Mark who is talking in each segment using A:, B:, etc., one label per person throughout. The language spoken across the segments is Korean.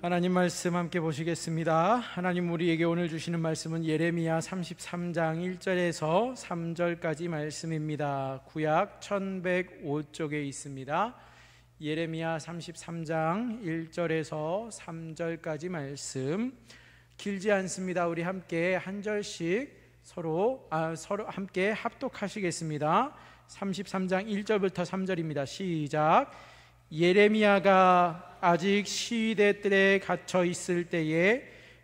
A: 하나님 말씀 함께 보시겠습니다. 하나님 우리에게 오늘 주시는 말씀은 예레미야 33장 1절에서 3절까지 말씀입니다. 구약 1105쪽에 있습니다. 예레미야 33장 1절에서 3절까지 말씀, 길지 않습니다. 우리 함께 한 절씩 서로 함께 합독하시겠습니다. 33장 1절부터 3절입니다. 시작. 예레미야가 아직 시위대 뜰에 갇혀 있을 때에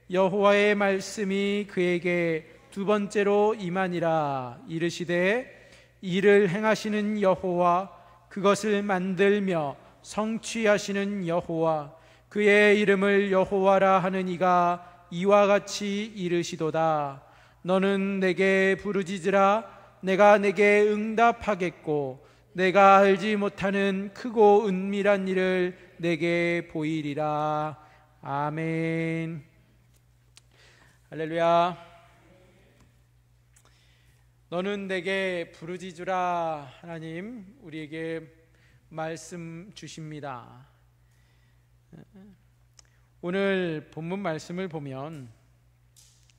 A: 여호와의 말씀이 그에게 두 번째로 임하니라. 이르시되 이를 행하시는 여호와, 그것을 만들며 성취하시는 여호와, 그의 이름을 여호와라 하는 이가 이와 같이 이르시도다. 너는 내게 부르짖으라. 내가 내게 응답하겠고 내가 알지 못하는 크고 은밀한 일을 내게 보이리라. 아멘. 할렐루야. 너는 내게 부르짖으라. 하나님 우리에게 말씀 주십니다. 오늘 본문 말씀을 보면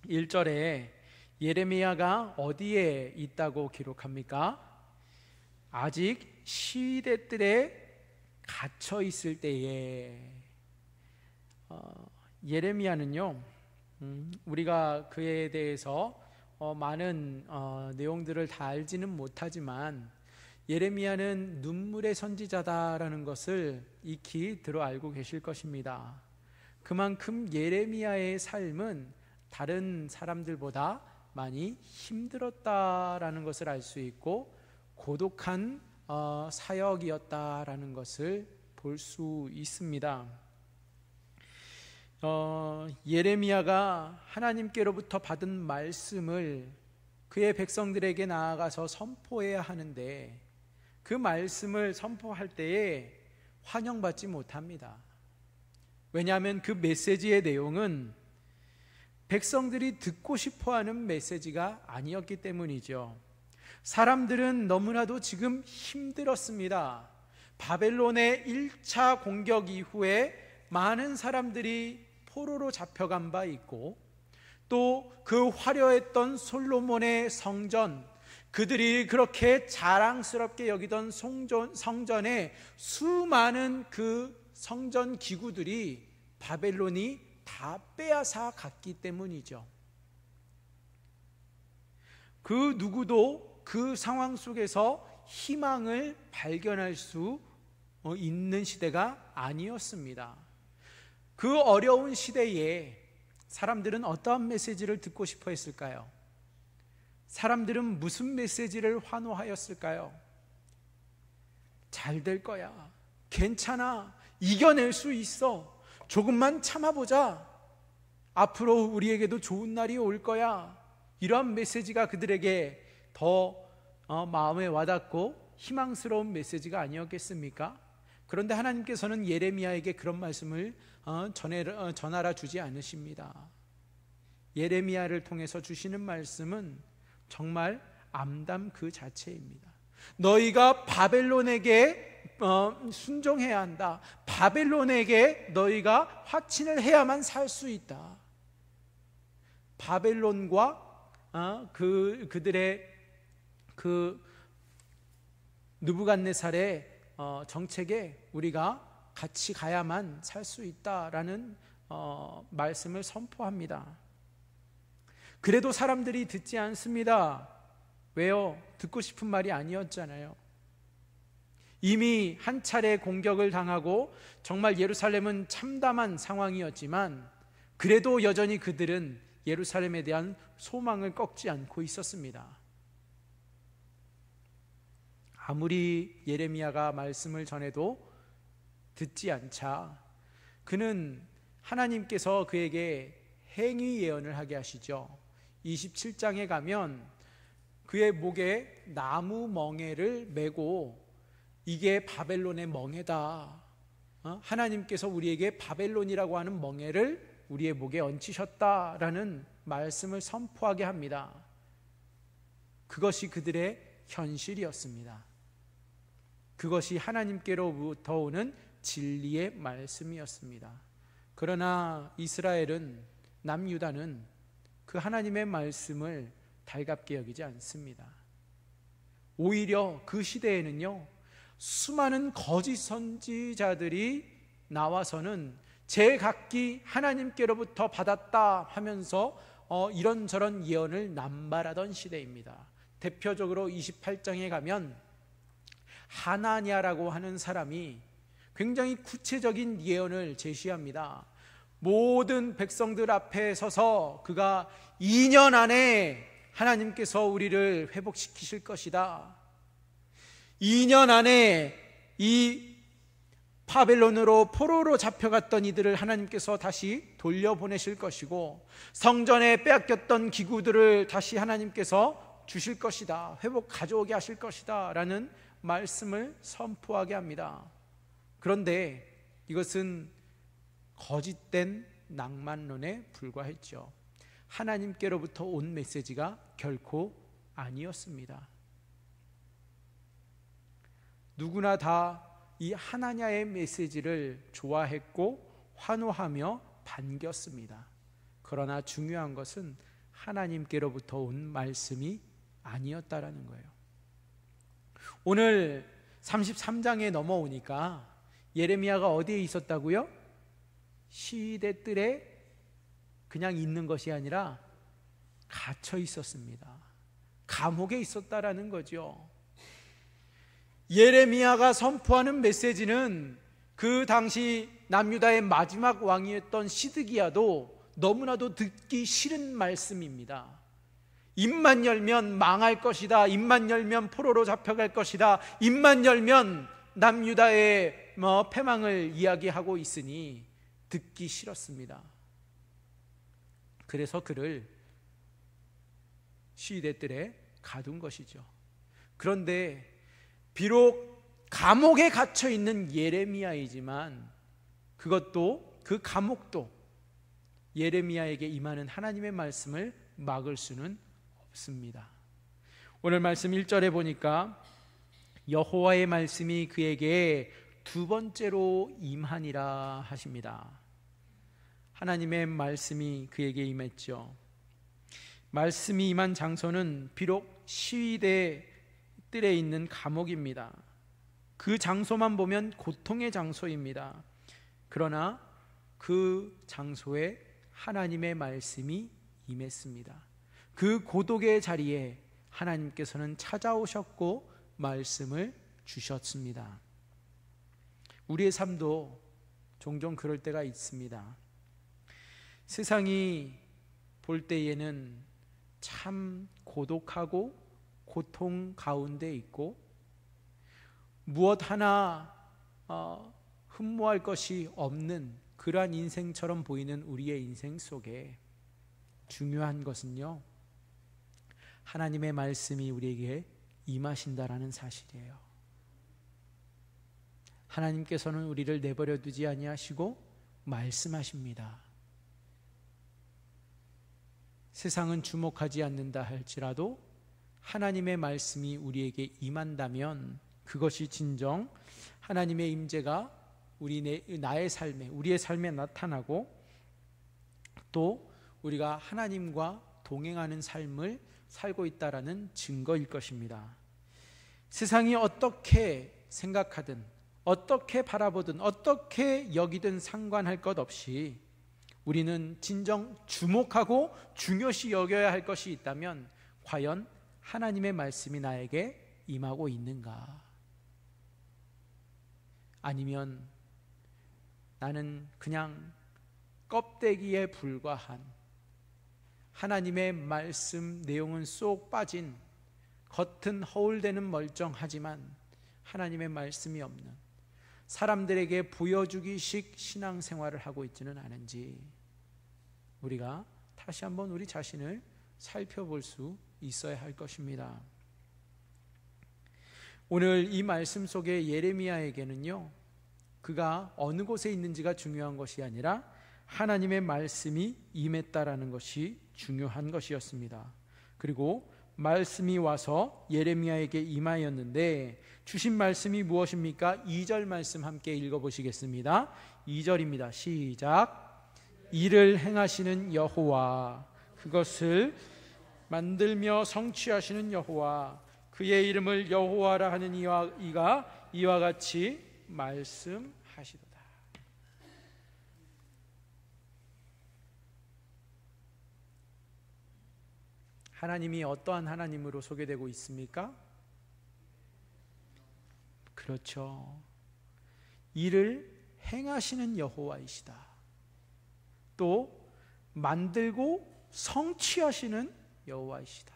A: 1절에 예레미야가 어디에 있다고 기록합니까? 아직 시위대 뜰에 갇혀 있을 때에. 예레미야는요, 우리가 그에 대해서 많은 내용들을 다 알지는 못하지만 예레미야는 눈물의 선지자다라는 것을 익히 들어 알고 계실 것입니다. 그만큼 예레미야의 삶은 다른 사람들보다 많이 힘들었다라는 것을 알 수 있고 고독한 사역이었다라는 것을 볼 수 있습니다. 예레미야가 하나님께로부터 받은 말씀을 그의 백성들에게 나아가서 선포해야 하는데 그 말씀을 선포할 때에 환영받지 못합니다. 왜냐하면 그 메시지의 내용은 백성들이 듣고 싶어하는 메시지가 아니었기 때문이죠. 사람들은 너무나도 지금 힘들었습니다. 바벨론의 1차 공격 이후에 많은 사람들이 포로로 잡혀간 바 있고, 또 그 화려했던 솔로몬의 성전, 그들이 그렇게 자랑스럽게 여기던 성전에 수많은 그 성전 기구들이 바벨론이 다 빼앗아 갔기 때문이죠. 그 누구도 그 상황 속에서 희망을 발견할 수 있는 시대가 아니었습니다. 그 어려운 시대에 사람들은 어떠한 메시지를 듣고 싶어 했을까요? 사람들은 무슨 메시지를 환호하였을까요? 잘 될 거야, 괜찮아, 이겨낼 수 있어, 조금만 참아보자, 앞으로 우리에게도 좋은 날이 올 거야, 이러한 메시지가 그들에게 더 마음에 와닿고 희망스러운 메시지가 아니었겠습니까? 그런데 하나님께서는 예레미야에게 그런 말씀을 전하라 주지 않으십니다. 예레미야를 통해서 주시는 말씀은 정말 암담 그 자체입니다. 너희가 바벨론에게 순종해야 한다. 바벨론에게 너희가 확신을 해야만 살 수 있다. 바벨론과 그들의 그 느부갓네살의 정책에 우리가 같이 가야만 살 수 있다라는 말씀을 선포합니다. 그래도 사람들이 듣지 않습니다. 왜요? 듣고 싶은 말이 아니었잖아요. 이미 한 차례 공격을 당하고 정말 예루살렘은 참담한 상황이었지만 그래도 여전히 그들은 예루살렘에 대한 소망을 꺾지 않고 있었습니다. 아무리 예레미야가 말씀을 전해도 듣지 않자 그는 하나님께서 그에게 행위 예언을 하게 하시죠. 27장에 가면 그의 목에 나무 멍에를 메고 이게 바벨론의 멍에다, 하나님께서 우리에게 바벨론이라고 하는 멍에를 우리의 목에 얹히셨다라는 말씀을 선포하게 합니다. 그것이 그들의 현실이었습니다. 그것이 하나님께로부터 오는 진리의 말씀이었습니다. 그러나 이스라엘은, 남유다는 그 하나님의 말씀을 달갑게 여기지 않습니다. 오히려 그 시대에는요, 수많은 거짓 선지자들이 나와서는 제각기 하나님께로부터 받았다 하면서 이런저런 예언을 남발하던 시대입니다. 대표적으로 28장에 가면 하나냐라고 하는 사람이 굉장히 구체적인 예언을 제시합니다. 모든 백성들 앞에 서서 그가 2년 안에 하나님께서 우리를 회복시키실 것이다. 2년 안에 이 바벨론으로 포로로 잡혀갔던 이들을 하나님께서 다시 돌려보내실 것이고, 성전에 빼앗겼던 기구들을 다시 하나님께서 주실 것이다, 회복 가져오게 하실 것이다 라는 말씀을 선포하게 합니다. 그런데 이것은 거짓된 낭만론에 불과했죠. 하나님께로부터 온 메시지가 결코 아니었습니다. 누구나 다 이 하나냐의 메시지를 좋아했고 환호하며 반겼습니다. 그러나 중요한 것은 하나님께로부터 온 말씀이 아니었다라는 거예요. 오늘 33장에 넘어오니까 예레미야가 어디에 있었다고요? 시대 뜰에 그냥 있는 것이 아니라 갇혀 있었습니다. 감옥에 있었다라는 거죠. 예레미야가 선포하는 메시지는 그 당시 남유다의 마지막 왕이었던 시드기야도 너무나도 듣기 싫은 말씀입니다. 입만 열면 망할 것이다, 입만 열면 포로로 잡혀갈 것이다, 입만 열면 남유다의 패망을 이야기하고 있으니 듣기 싫었습니다. 그래서 그를 시대들에 가둔 것이죠. 그런데 비록 감옥에 갇혀 있는 예레미야이지만 그것도, 그 감옥도 예레미야에게 임하는 하나님의 말씀을 막을 수는 없습니다. 오늘 말씀 1절에 보니까 여호와의 말씀이 그에게 두 번째로 임하니라 하십니다. 하나님의 말씀이 그에게 임했죠. 말씀이 임한 장소는 비록 시위대 뜰에 있는 감옥입니다. 그 장소만 보면 고통의 장소입니다. 그러나 그 장소에 하나님의 말씀이 임했습니다. 그 고독의 자리에 하나님께서는 찾아오셨고 말씀을 주셨습니다. 우리의 삶도 종종 그럴 때가 있습니다. 세상이 볼 때에는 참 고독하고 고통 가운데 있고 무엇 하나 흠모할 것이 없는 그러한 인생처럼 보이는 우리의 인생 속에 중요한 것은요, 하나님의 말씀이 우리에게 임하신다라는 사실이에요. 하나님께서는 우리를 내버려 두지 아니하시고 말씀하십니다. 세상은 주목하지 않는다 할지라도 하나님의 말씀이 우리에게 임한다면 그것이 진정 하나님의 임재가 나의 삶에, 우리의 삶에 나타나고 또 우리가 하나님과 동행하는 삶을 살고 있다라는 증거일 것입니다. 세상이 어떻게 생각하든 어떻게 바라보든 어떻게 여기든 상관할 것 없이 우리는 진정 주목하고 중요시 여겨야 할 것이 있다면 과연 하나님의 말씀이 나에게 임하고 있는가? 아니면 나는 그냥 껍데기에 불과한 하나님의 말씀 내용은 쏙 빠진, 겉은 허울대는 멀쩡하지만 하나님의 말씀이 없는 사람들에게 보여주기식 신앙생활을 하고 있지는 않은지 우리가 다시 한번 우리 자신을 살펴볼 수 있어야 할 것입니다. 오늘 이 말씀 속에 예레미야에게는요, 그가 어느 곳에 있는지가 중요한 것이 아니라 하나님의 말씀이 임했다라는 것이 중요한 것이었습니다. 그리고 말씀이 와서 예레미야에게 임하였는데 주신 말씀이 무엇입니까? 2절 말씀 함께 읽어보시겠습니다. 2절입니다. 시작. 일을 행하시는 여호와, 그것을 만들며 성취하시는 여호와, 그의 이름을 여호와라 하는 이가 이와 같이 말씀하시도다. 하나님이 어떠한 하나님으로 소개되고 있습니까? 그렇죠. 일을 행하시는 여호와이시다. 또 만들고 성취하시는 여호와이시다.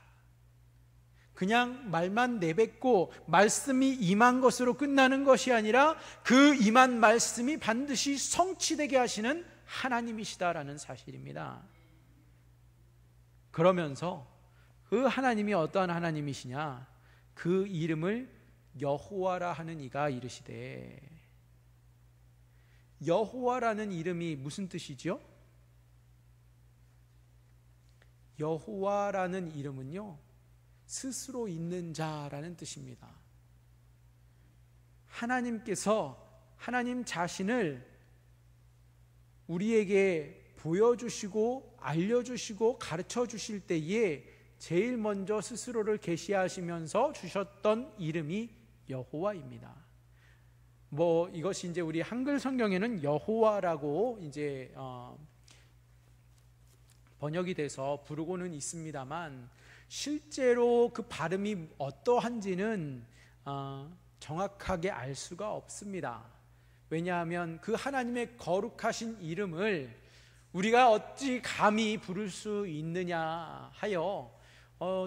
A: 그냥 말만 내뱉고 말씀이 임한 것으로 끝나는 것이 아니라 그 임한 말씀이 반드시 성취되게 하시는 하나님이시다라는 사실입니다. 그러면서 그 하나님이 어떠한 하나님이시냐? 그 이름을 여호와라 하는 이가 이르시되, 여호와라는 이름이 무슨 뜻이죠? 여호와라는 이름은요, 스스로 있는 자라는 뜻입니다. 하나님께서 하나님 자신을 우리에게 보여주시고 알려주시고 가르쳐 주실 때에 제일 먼저 스스로를 계시하시면서 주셨던 이름이 여호와입니다. 이것이 이제 우리 한글 성경에는 여호와라고 이제 번역이 돼서 부르고는 있습니다만, 실제로 그 발음이 어떠한지는 정확하게 알 수가 없습니다. 왜냐하면 그 하나님의 거룩하신 이름을 우리가 어찌 감히 부를 수 있느냐 하여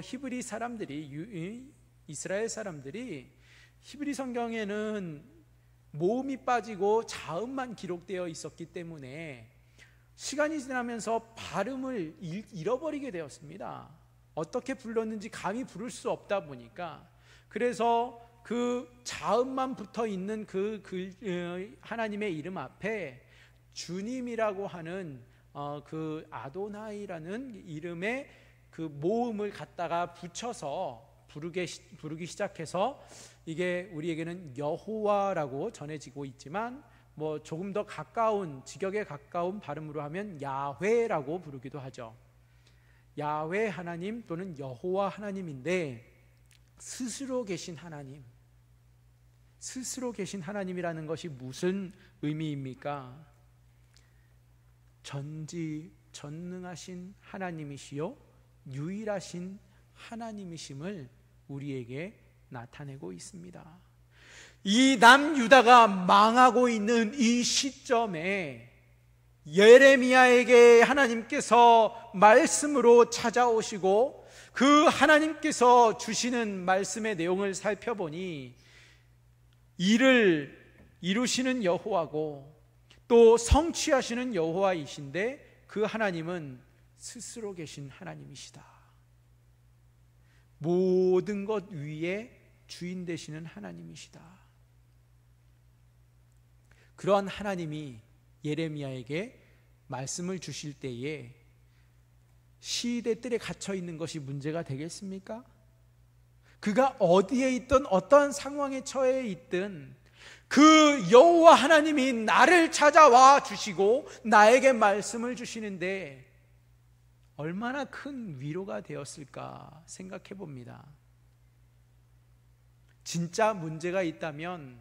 A: 히브리 사람들이, 이스라엘 사람들이 히브리 성경에는 모음이 빠지고 자음만 기록되어 있었기 때문에 시간이 지나면서 발음을 잃어버리게 되었습니다. 어떻게 불렀는지 감히 부를 수 없다 보니까, 그래서 그 자음만 붙어 있는 하나님의 이름 앞에 주님이라고 하는 그 아도나이라는 이름의 그 모음을 갖다가 붙여서 부르기 시작해서 이게 우리에게는 여호와라고 전해지고 있지만, 조금 더 가까운, 직역에 가까운 발음으로 하면 야훼라고 부르기도 하죠. 야훼 하나님 또는 여호와 하나님인데, 스스로 계신 하나님, 스스로 계신 하나님이라는 것이 무슨 의미입니까? 전지전능하신 하나님이시요 유일하신 하나님이심을 우리에게 나타내고 있습니다. 이 남유다가 망하고 있는 이 시점에 예레미야에게 하나님께서 말씀으로 찾아오시고 그 하나님께서 주시는 말씀의 내용을 살펴보니, 일을 이루시는 여호와고 또 성취하시는 여호와이신데, 그 하나님은 스스로 계신 하나님이시다. 모든 것 위에 주인 되시는 하나님이시다. 그러한 하나님이 예레미야에게 말씀을 주실 때에 시대 뜰에 갇혀 있는 것이 문제가 되겠습니까? 그가 어디에 있든 어떠한 상황에 처해 있든 그 여호와 하나님이 나를 찾아와 주시고 나에게 말씀을 주시는데 얼마나 큰 위로가 되었을까 생각해 봅니다. 진짜 문제가 있다면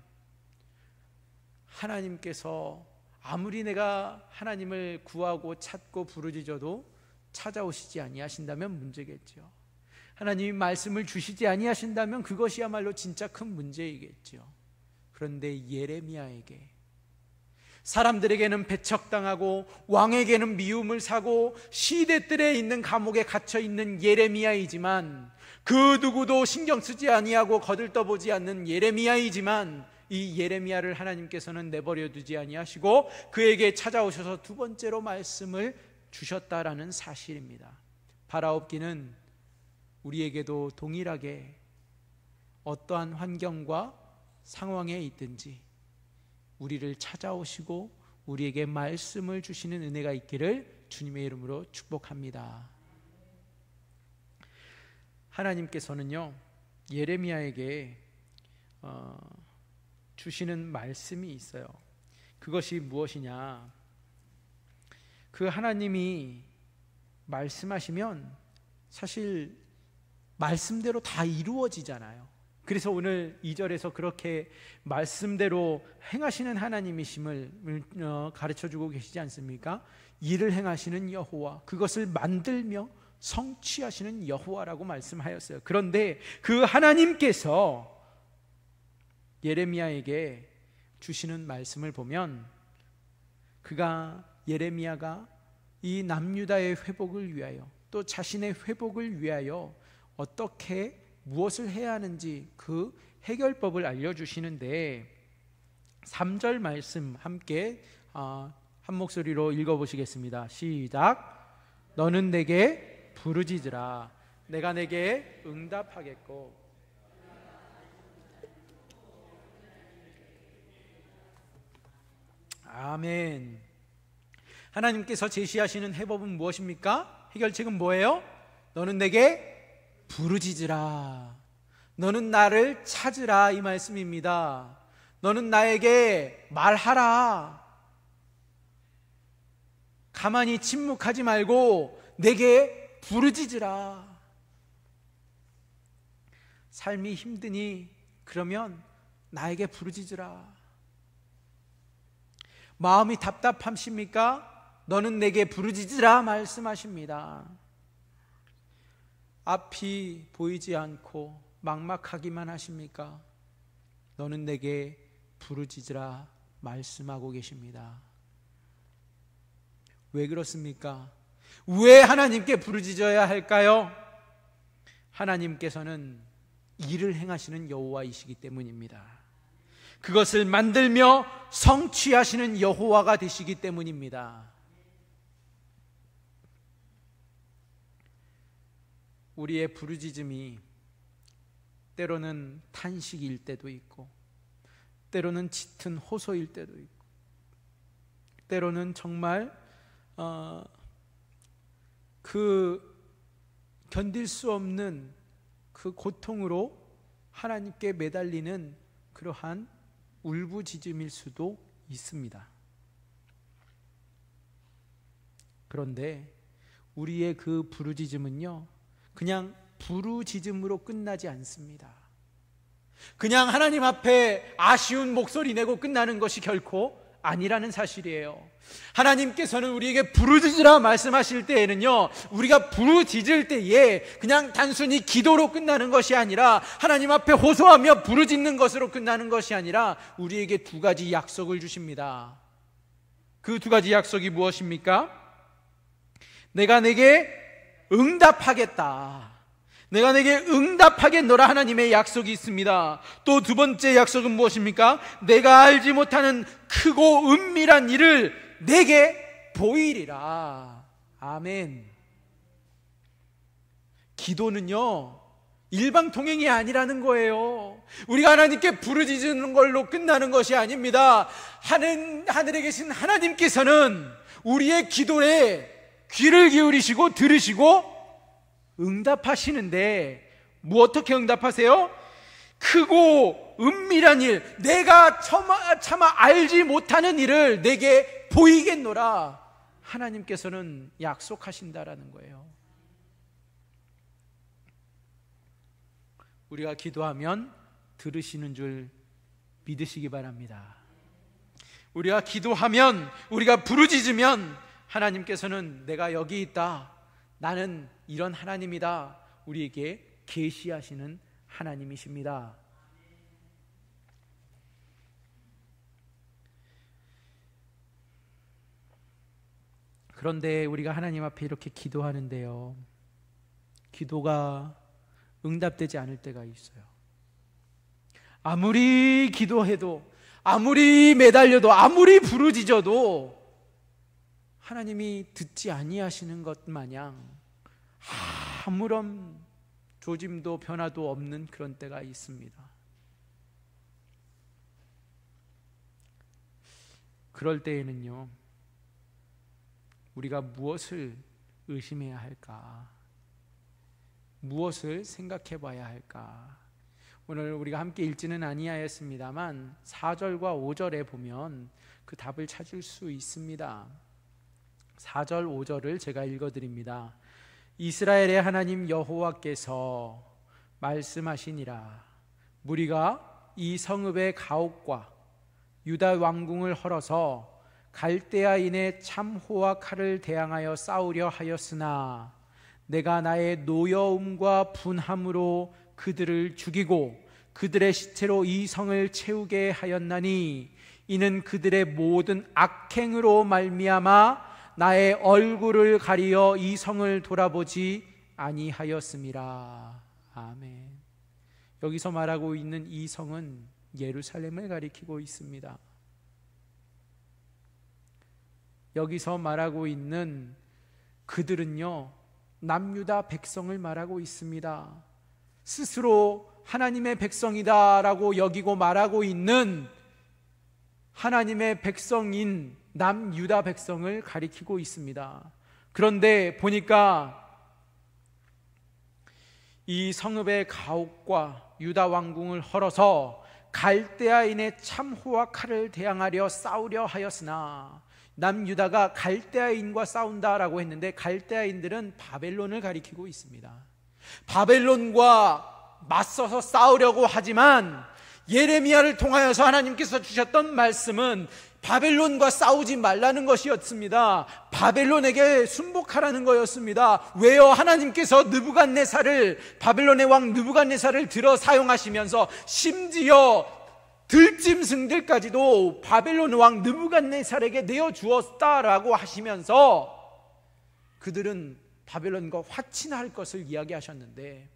A: 하나님께서 아무리 내가 하나님을 구하고 찾고 부르짖어도 찾아오시지 아니하신다면 문제겠죠. 하나님이 말씀을 주시지 아니하신다면 그것이야말로 진짜 큰 문제이겠죠. 그런데 예레미야에게, 사람들에게는 배척당하고 왕에게는 미움을 사고 시대뜰에 있는 감옥에 갇혀있는 예레미야이지만, 그 누구도 신경 쓰지 아니하고 거들떠보지 않는 예레미야이지만, 이 예레미야를 하나님께서는 내버려 두지 아니하시고 그에게 찾아오셔서 두 번째로 말씀을 주셨다라는 사실입니다. 바라옵기는 우리에게도 동일하게 어떠한 환경과 상황에 있든지 우리를 찾아오시고 우리에게 말씀을 주시는 은혜가 있기를 주님의 이름으로 축복합니다. 하나님께서는요, 예레미야에게 주시는 말씀이 있어요. 그것이 무엇이냐? 그 하나님이 말씀하시면 사실 말씀대로 다 이루어지잖아요. 그래서 오늘 2절에서 그렇게 말씀대로 행하시는 하나님이심을 가르쳐주고 계시지 않습니까? 일을 행하시는 여호와, 그것을 만들며 성취하시는 여호와라고 말씀하였어요. 그런데 그 하나님께서 예레미야에게 주시는 말씀을 보면, 그가 예레미야가 이 남유다의 회복을 위하여 또 자신의 회복을 위하여 어떻게 무엇을 해야 하는지 그 해결법을 알려주시는데, 3절 말씀 함께 한 목소리로 읽어보시겠습니다. 시작. 너는 내게 부르짖으라. 내가 내게 응답하겠고. 아멘. 하나님께서 제시하시는 해법은 무엇입니까? 해결책은 뭐예요? 너는 내게 부르짖으라. 너는 나를 찾으라, 이 말씀입니다. 너는 나에게 말하라. 가만히 침묵하지 말고 내게 부르짖으라. 삶이 힘드니 그러면 나에게 부르짖으라. 마음이 답답하십니까? 너는 내게 부르짖으라 말씀하십니다. 앞이 보이지 않고 막막하기만 하십니까? 너는 내게 부르짖으라 말씀하고 계십니다. 왜 그렇습니까? 왜 하나님께 부르짖어야 할까요? 하나님께서는 일을 행하시는 여호와이시기 때문입니다. 그것을 만들며 성취하시는 여호와가 되시기 때문입니다. 우리의 부르짖음이 때로는 탄식일 때도 있고, 때로는 짙은 호소일 때도 있고, 때로는 정말 그 견딜 수 없는 그 고통으로 하나님께 매달리는 그러한 울부짖음일 수도 있습니다. 그런데 우리의 그 부르짖음은요, 그냥 부르짖음으로 끝나지 않습니다. 그냥 하나님 앞에 아쉬운 목소리 내고 끝나는 것이 결코 아니라는 사실이에요. 하나님께서는 우리에게 부르짖으라 말씀하실 때에는요, 우리가 부르짖을 때에 그냥 단순히 기도로 끝나는 것이 아니라, 하나님 앞에 호소하며 부르짖는 것으로 끝나는 것이 아니라 우리에게 두 가지 약속을 주십니다. 그 두 가지 약속이 무엇입니까? 내가 내게 응답하겠다. 내가 내게 응답하겠노라, 하나님의 약속이 있습니다. 또 두 번째 약속은 무엇입니까? 내가 알지 못하는 크고 은밀한 일을 내게 보이리라. 아멘. 기도는요, 일방통행이 아니라는 거예요. 우리가 하나님께 부르짖는 걸로 끝나는 것이 아닙니다. 하늘에 계신 하나님께서는 우리의 기도에 귀를 기울이시고 들으시고 응답하시는데, 어떻게 응답하세요? 크고 은밀한 일, 내가 차마 알지 못하는 일을 내게 보이겠노라, 하나님께서는 약속하신다라는 거예요. 우리가 기도하면 들으시는 줄 믿으시기 바랍니다. 우리가 기도하면, 우리가 부르짖으면 하나님께서는 내가 여기 있다, 나는 이런 하나님이다, 우리에게 계시하시는 하나님이십니다. 그런데 우리가 하나님 앞에 이렇게 기도하는데요, 기도가 응답되지 않을 때가 있어요. 아무리 기도해도, 아무리 매달려도, 아무리 부르짖어도 하나님이 듣지 아니하시는 것 마냥 아무런 조짐도 변화도 없는 그런 때가 있습니다. 그럴 때에는요, 우리가 무엇을 의심해야 할까? 무엇을 생각해 봐야 할까? 오늘 우리가 함께 읽지는 아니하였습니다만 4절과 5절에 보면 그 답을 찾을 수 있습니다. 4절 5절을 제가 읽어드립니다. 이스라엘의 하나님 여호와께서 말씀하시니라. 무리가 이 성읍의 가옥과 유다 왕궁을 헐어서 갈대아인의 참호와 칼을 대항하여 싸우려 하였으나 내가 나의 노여움과 분함으로 그들을 죽이고 그들의 시체로 이 성을 채우게 하였나니 이는 그들의 모든 악행으로 말미암아 나의 얼굴을 가리어 이 성을 돌아보지 아니하였음이라. 아멘. 여기서 말하고 있는 이 성은 예루살렘을 가리키고 있습니다. 여기서 말하고 있는 그들은요, 남유다 백성을 말하고 있습니다. 스스로 하나님의 백성이다라고 여기고 말하고 있는 하나님의 백성인 남유다 백성을 가리키고 있습니다. 그런데 보니까 이 성읍의 가옥과 유다 왕궁을 헐어서 갈대아인의 참호와 칼을 대항하려 싸우려 하였으나, 남유다가 갈대아인과 싸운다라고 했는데 갈대아인들은 바벨론을 가리키고 있습니다. 바벨론과 맞서서 싸우려고 하지만 예레미야를 통하여서 하나님께서 주셨던 말씀은 바벨론과 싸우지 말라는 것이었습니다. 바벨론에게 순복하라는 거였습니다. 왜요? 하나님께서 느부갓네살을, 바벨론의 왕 느부갓네살을 들어 사용하시면서 심지어 들짐승들까지도 바벨론 왕 느부갓네살에게 내어주었다라고 하시면서 그들은 바벨론과 화친할 것을 이야기하셨는데,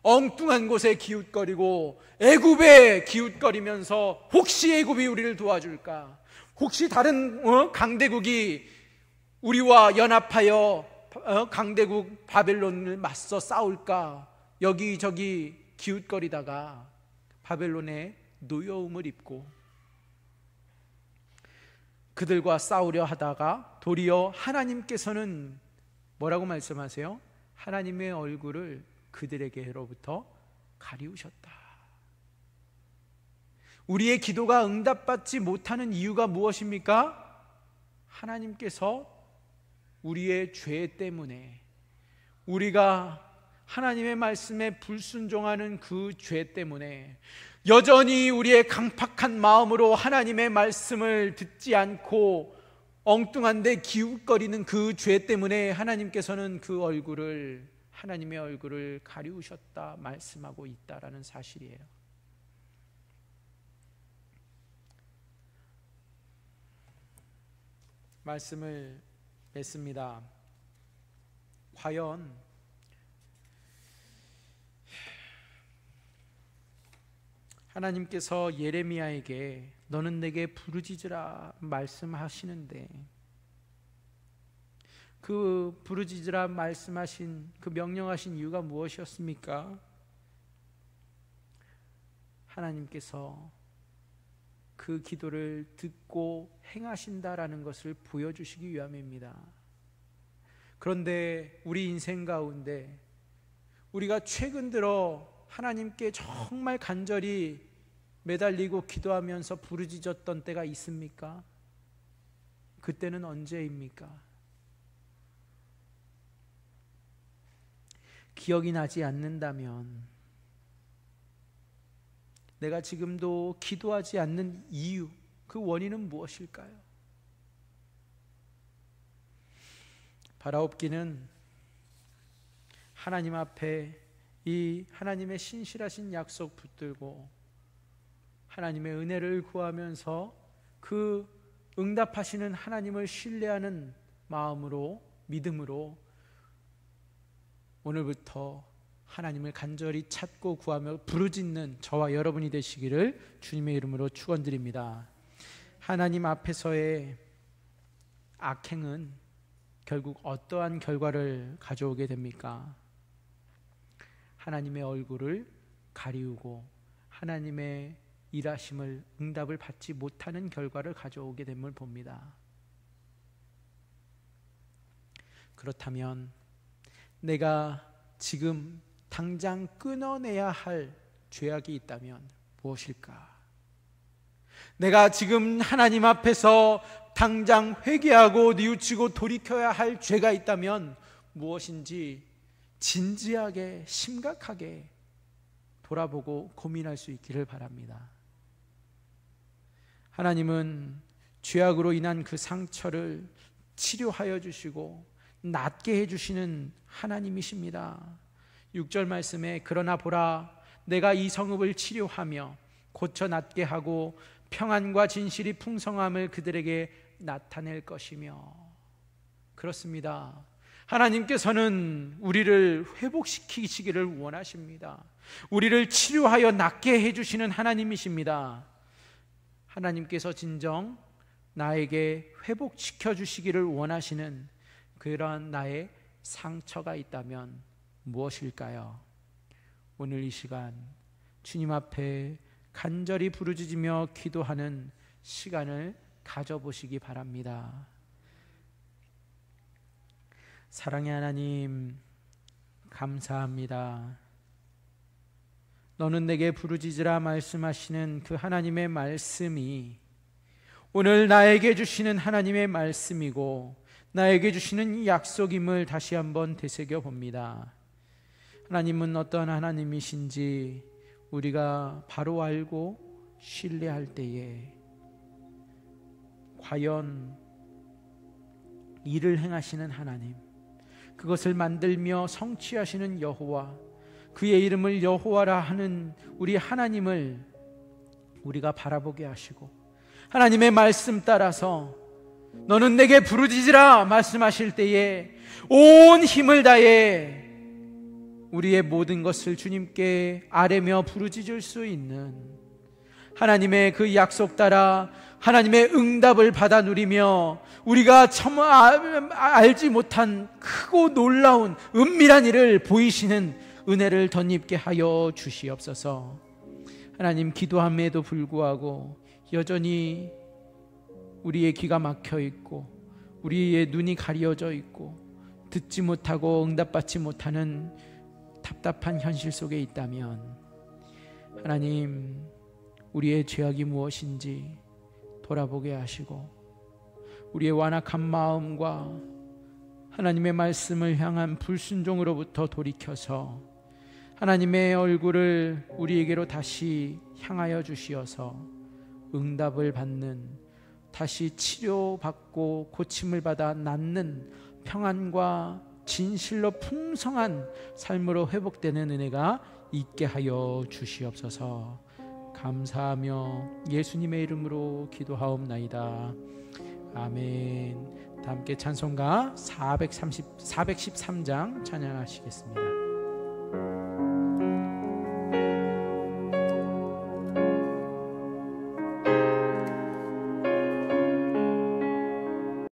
A: 엉뚱한 곳에 기웃거리고 애굽에 기웃거리면서 혹시 애굽이 우리를 도와줄까, 혹시 다른 강대국이 우리와 연합하여 강대국 바벨론을 맞서 싸울까, 여기저기 기웃거리다가 바벨론의 노여움을 입고 그들과 싸우려 하다가 도리어 하나님께서는 뭐라고 말씀하세요? 하나님의 얼굴을 그들에게로부터 가리우셨다. 우리의 기도가 응답받지 못하는 이유가 무엇입니까? 하나님께서 우리의 죄 때문에, 우리가 하나님의 말씀에 불순종하는 그 죄 때문에, 여전히 우리의 강팍한 마음으로 하나님의 말씀을 듣지 않고 엉뚱한데 기웃거리는 그 죄 때문에 하나님께서는 그 얼굴을, 하나님의 얼굴을 가리우셨다 말씀하고 있다라는 사실이에요. 말씀을 맺습니다. 과연 하나님께서 예레미야에게 너는 내게 부르짖으라 말씀하시는데, 그 부르짖으라 말씀하신, 그 명령하신 이유가 무엇이었습니까? 하나님께서 그 기도를 듣고 행하신다라는 것을 보여주시기 위함입니다. 그런데 우리 인생 가운데 우리가 최근 들어 하나님께 정말 간절히 매달리고 기도하면서 부르짖었던 때가 있습니까? 그때는 언제입니까? 기억이 나지 않는다면 내가 지금도 기도하지 않는 이유, 그 원인은 무엇일까요? 바라옵기는 하나님 앞에 이 하나님의 신실하신 약속 붙들고 하나님의 은혜를 구하면서 그 응답하시는 하나님을 신뢰하는 마음으로, 믿음으로 오늘부터 하나님을 간절히 찾고 구하며 부르짖는 저와 여러분이 되시기를 주님의 이름으로 축원드립니다. 하나님 앞에서의 악행은 결국 어떠한 결과를 가져오게 됩니까? 하나님의 얼굴을 가리우고 하나님의 일하심을, 응답을 받지 못하는 결과를 가져오게 됨을 봅니다. 그렇다면 내가 지금 당장 끊어내야 할 죄악이 있다면 무엇일까? 내가 지금 하나님 앞에서 당장 회개하고 뉘우치고 돌이켜야 할 죄가 있다면 무엇인지 진지하게 심각하게 돌아보고 고민할 수 있기를 바랍니다. 하나님은 죄악으로 인한 그 상처를 치료하여 주시고 낫게 해주시는 하나님이십니다. 6절 말씀에 그러나 보라 내가 이 성읍을 치료하며 고쳐 낫게 하고 평안과 진실이 풍성함을 그들에게 나타낼 것이며. 그렇습니다. 하나님께서는 우리를 회복시키시기를 원하십니다. 우리를 치료하여 낫게 해주시는 하나님이십니다. 하나님께서 진정 나에게 회복시켜 주시기를 원하시는 그런 나의 상처가 있다면 무엇일까요? 오늘 이 시간 주님 앞에 간절히 부르짖으며 기도하는 시간을 가져보시기 바랍니다. 사랑의 하나님, 감사합니다. 너는 내게 부르짖으라 말씀하시는 그 하나님의 말씀이 오늘 나에게 주시는 하나님의 말씀이고 나에게 주시는 약속임을 다시 한번 되새겨 봅니다. 하나님은 어떤 하나님이신지 우리가 바로 알고 신뢰할 때에 과연 일을 행하시는 하나님, 그것을 만들며 성취하시는 여호와, 그의 이름을 여호와라 하는 우리 하나님을 우리가 바라보게 하시고 하나님의 말씀 따라서 너는 내게 부르짖으라 말씀하실 때에 온 힘을 다해 우리의 모든 것을 주님께 아뢰며 부르짖을 수 있는 하나님의 그 약속 따라 하나님의 응답을 받아 누리며 우리가 참 알지 못한 크고 놀라운 은밀한 일을 보이시는 은혜를 덧입게 하여 주시옵소서. 하나님, 기도함에도 불구하고 여전히 우리의 귀가 막혀 있고 우리의 눈이 가려져 있고 듣지 못하고 응답받지 못하는 답답한 현실 속에 있다면 하나님, 우리의 죄악이 무엇인지 돌아보게 하시고 우리의 완악한 마음과 하나님의 말씀을 향한 불순종으로부터 돌이켜서 하나님의 얼굴을 우리에게로 다시 향하여 주시어서 응답을 받는, 다시 치료받고 고침을 받아 낫는 평안과 진실로 풍성한 삶으로 회복되는 은혜가 있게 하여 주시옵소서. 감사하며 예수님의 이름으로 기도하옵나이다. 아멘. 다 함께 찬송가 413장 찬양하시겠습니다.